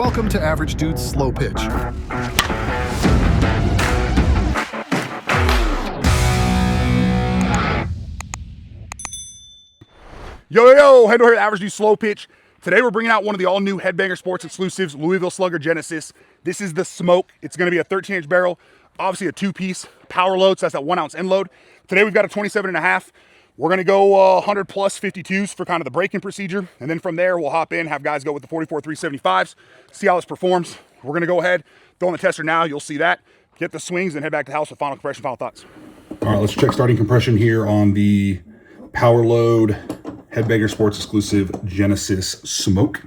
Welcome to Average Dude's Slow Pitch. Yo, Headbanger here, Average Dude's Slow Pitch. Today we're bringing out one of the all-new Headbanger Sports exclusives, Louisville Slugger Genesis. This is the smoke. It's going to be a 13-inch barrel, obviously a two-piece power load, so that's that 1 ounce end load. Today we've got a 27.5. We're going to go 100 plus 52s for kind of the break-in procedure, and then from there we'll hop in, have guys go with the 44 375s, see how this performs. We're going to go ahead, throw in the tester now, you'll see that, get the swings, and head back to the house with final compression, final thoughts. All right, let's check starting compression here on the power load Headbanger Sports exclusive Genesis Smoke.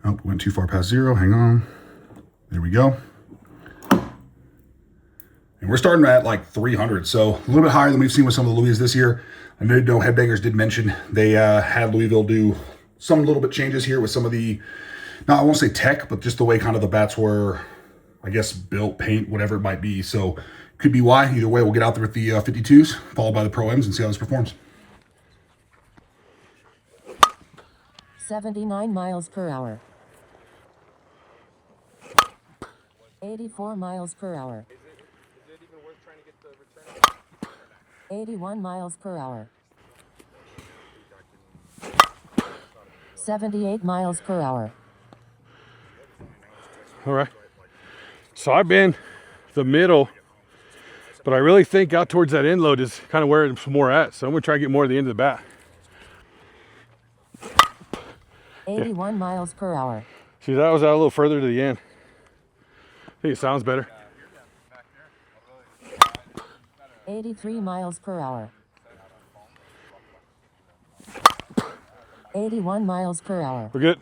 Oh, went too far past zero. Hang on. There we go. And we're starting at like 300, so a little bit higher than we've seen with some of the Louis this year. I know Headbangers did mention they had Louisville do some little bit changes here with some of the, I won't say tech, but just the way kind of the bats were, I guess, built, paint, whatever it might be. So could be why. Either way, we'll get out there with the 52s, followed by the Pro M's, and see how this performs. 79 miles per hour. 84 miles per hour. 81 miles per hour. 78 miles per hour. All right. So I've been the middle, but I really think out towards that end load is kind of where it's more at. So I'm going to try to get more at the end of the bat. 81 miles per hour. See, that was out a little further to the end. I think it sounds better. 83 miles per hour. 81 miles per hour. We're good.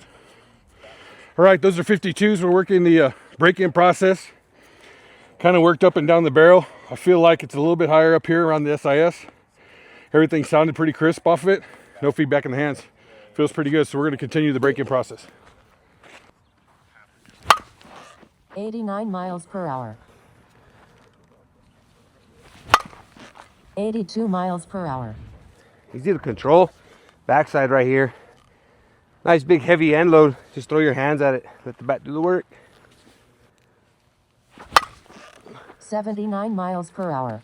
All right, those are 52s. We're working the break-in process. Kind of worked up and down the barrel. I feel like it's a little bit higher up here around the SIS. Everything sounded pretty crisp off of it. No feedback in the hands. Feels pretty good, so we're going to continue the break-in process. 89 miles per hour. 82 miles per hour. Easy to control. Backside right here. Nice big heavy end load. Just throw your hands at it. Let the bat do the work. 79 miles per hour.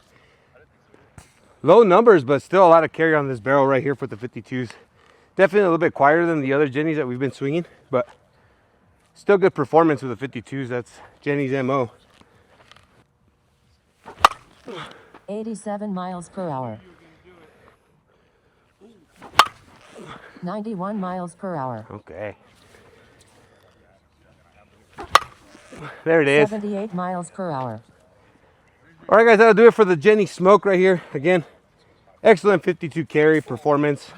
Low numbers, but still a lot of carry on this barrel right here for the 52s. Definitely a little bit quieter than the other Jennies that we've been swinging, but still good performance with the 52s. That's Jenny's MO. 87 miles per hour. 91 miles per hour. Okay. There it is. 78 miles per hour. All right, guys, that'll do it for the Jenny Smoke right here. Again, excellent 52 carry performance.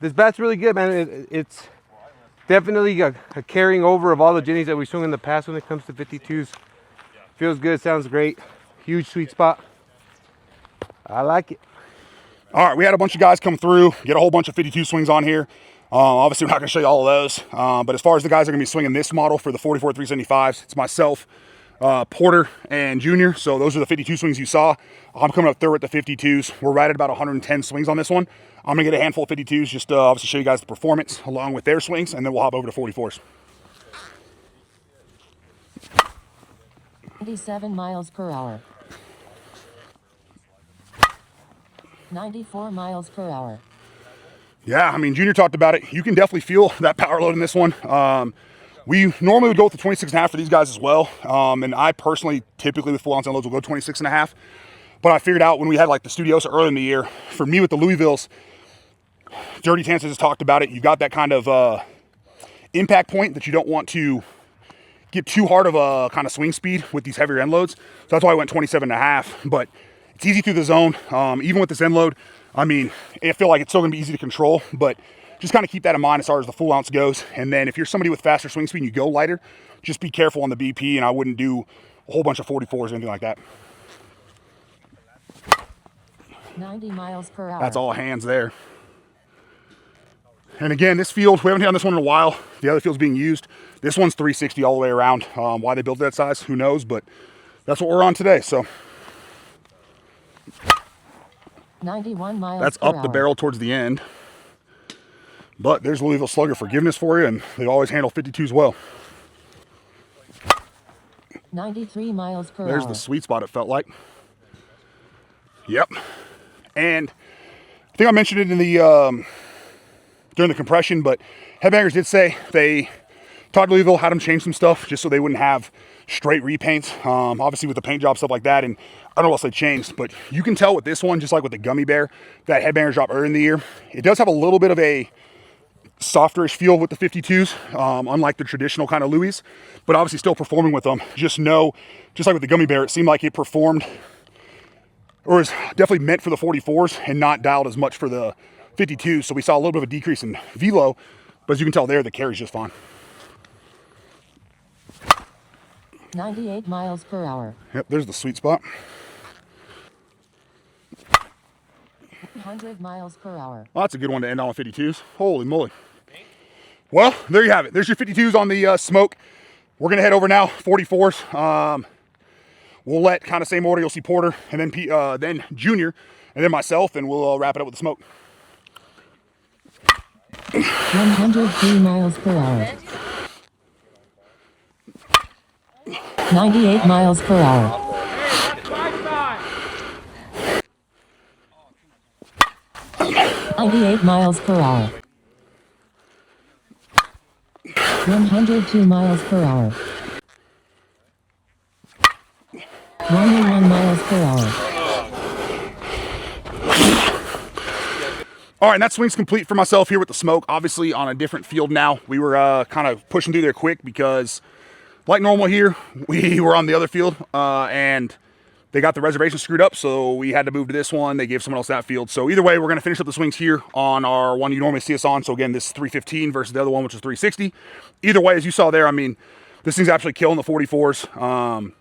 This bat's really good, man. It's definitely a carrying over of all the Jennies that we swung in the past when it comes to 52s. Feels good, sounds great. Huge sweet spot. I like it. All right, we had a bunch of guys come through, get a whole bunch of 52 swings on here. Obviously, we're not going to show you all of those. But as far as the guys that are going to be swinging this model for the 44 375s, it's myself, Porter, and Junior. So those are the 52 swings you saw. I'm coming up third with the 52s. We're right at about 110 swings on this one. I'm going to get a handful of 52s just to obviously show you guys the performance along with their swings, and then we'll hop over to 44s. 87 miles per hour. 94 miles per hour. Yeah, I mean, Junior talked about it. You can definitely feel that power load in this one. We normally would go with the 26.5 for these guys as well. And I personally, typically with full ounce end loads, will go 26.5. But I figured out when we had like the Studiosa early in the year, for me with the Louisvilles, Dirty Tances has talked about it. You got that kind of impact point that you don't want to get too hard of a kind of swing speed with these heavier end loads. So that's why I went 27.5. But it's easy through the zone. Even with this end load, I mean, I feel like it's still going to be easy to control, but just kind of keep that in mind as far as the full ounce goes. And then if you're somebody with faster swing speed and you go lighter, just be careful on the BP, and I wouldn't do a whole bunch of 44s or anything like that. 90 miles per hour. That's all hands there. And again, this field, we haven't done this one in a while. The other field's being used. This one's 360 all the way around. Why they built that size, who knows, but that's what we're on today. So 91 miles that's per up hour. the barrel towards the end. But there's Louisville Slugger forgiveness for you, and they always handle 52s well. 93 miles per There's hour. the sweet spot, it felt like. Yep. And I think I mentioned it in the during the compression, but Headbangers did say they talked to Louisville, had them change some stuff just so they wouldn't have straight repaints. Obviously with the paint job, stuff like that, and I don't know what else they changed, but you can tell with this one, just like with the Gummy Bear, that Headbangers dropped early in the year. It does have a little bit of a softerish feel with the 52s, unlike the traditional kind of Louis, but obviously still performing with them. Just know, just like with the Gummy Bear, it seemed like it performed, or is definitely meant for the 44s and not dialed as much for the 52s. So we saw a little bit of a decrease in velo, but as you can tell there, the carry's just fine. 98 miles per hour. Yep, there's the sweet spot. 100 miles per hour. Well, that's a good one to end on with 52s. Holy moly. Well, there you have it. There's your 52s on the smoke. We're going to head over now, 44s. We'll let kind of same order. You'll see Porter, and then Junior, and then myself, and we'll wrap it up with the smoke. 103 miles per hour. 98 miles per hour. 98 miles per hour. 102 miles per hour. 101 miles per hour. All right, and that swing's complete for myself here with the smoke. Obviously on a different field now. We were kind of pushing through there quick because, like normal here, we were on the other field, and they got the reservation screwed up, so we had to move to this one. They gave someone else that field. So either way, we're going to finish up the swings here on our one you normally see us on. So again, this is 315 versus the other one, which is 360. Either way, as you saw there, I mean, this thing's absolutely killing the 44s.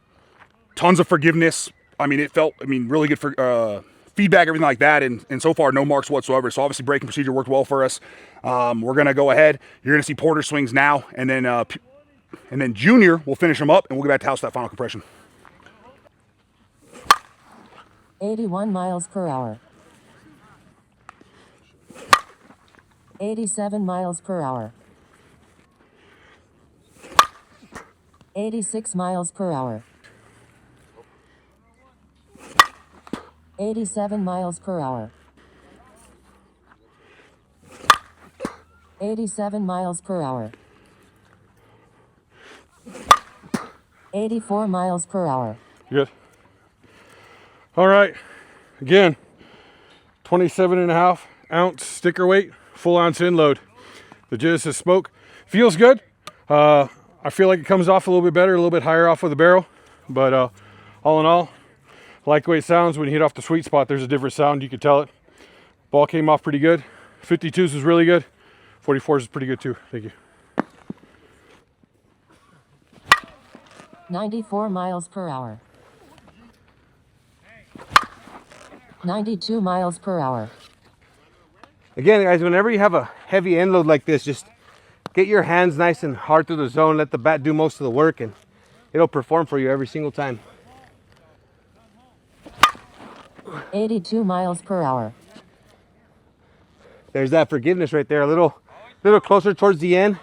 Tons of forgiveness. I mean, it felt, really good for feedback, everything like that. And so far, no marks whatsoever. So obviously, braking procedure worked well for us. We're going to go ahead. You're going to see Porter swings now, and then Junior will finish them up, and we'll get back to house for that final compression. 81 miles per hour. 87 miles per hour. 86 miles per hour. 87 miles per hour. 87 miles per hour. 84 miles per hour. Good. All right. Again, 27.5 ounce sticker weight, full ounce end load. The Genesis smoke feels good. I feel like it comes off a little bit better, a little bit higher off of the barrel. But all in all, I like the way it sounds. When you hit off the sweet spot, there's a different sound. You can tell it. Ball came off pretty good. 52s was really good. 44s is pretty good too. Thank you. 94 miles per hour. 92 miles per hour. Again, guys, whenever you have a heavy end load like this, just get your hands nice and hard through the zone. Let the bat do most of the work, and it'll perform for you every single time. 82 miles per hour. There's that forgiveness right there. A little closer towards the end.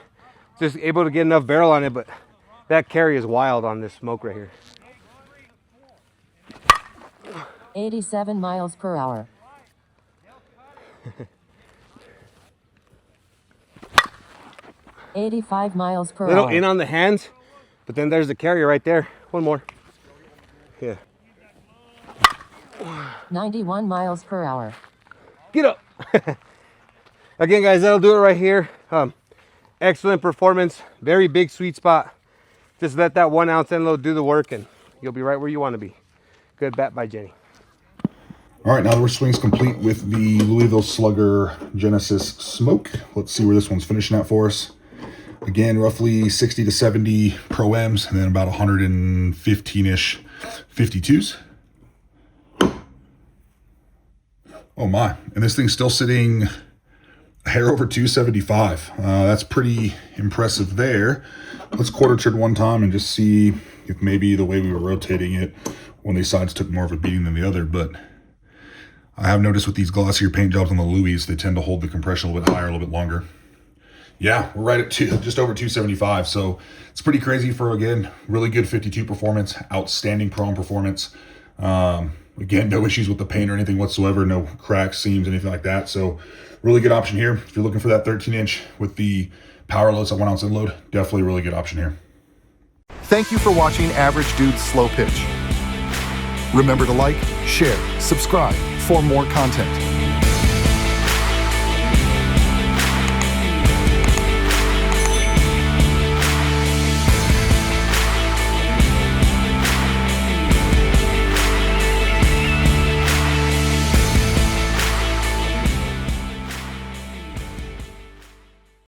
Just able to get enough barrel on it, but that carry is wild on this smoke right here. 87 miles per hour. 85 miles per Little hour. in on the hands, but then there's the carrier right there. One more. Yeah. 91 miles per hour. Get up. Again, guys, that'll do it right here. Excellent performance. Very big sweet spot. Just let that 1 ounce end load do the work, and you'll be right where you want to be. Good bat by Jenny. All right, now that we're swings complete with the Louisville Slugger Genesis Smoke, let's see where this one's finishing at for us. Again, roughly 60 to 70 Pro-Ms, and then about 115-ish 52s. Oh my, and this thing's still sitting a hair over 275. That's pretty impressive there. Let's quarter tread one time and just see if maybe the way we were rotating it, one of these sides took more of a beating than the other, but I have noticed with these glossier paint jobs on the Louis, they tend to hold the compression a little bit higher, a little bit longer. Yeah, we're right at just over 275. So it's pretty crazy for, again, really good 52 performance, outstanding prone performance. Again, no issues with the paint or anything whatsoever, no cracks, seams, anything like that. So really good option here. If you're looking for that 13-inch with the power loads at 1 ounce end load, definitely a really good option here. Thank you for watching Average Dude's Slow Pitch. Remember to like, share, subscribe for more content.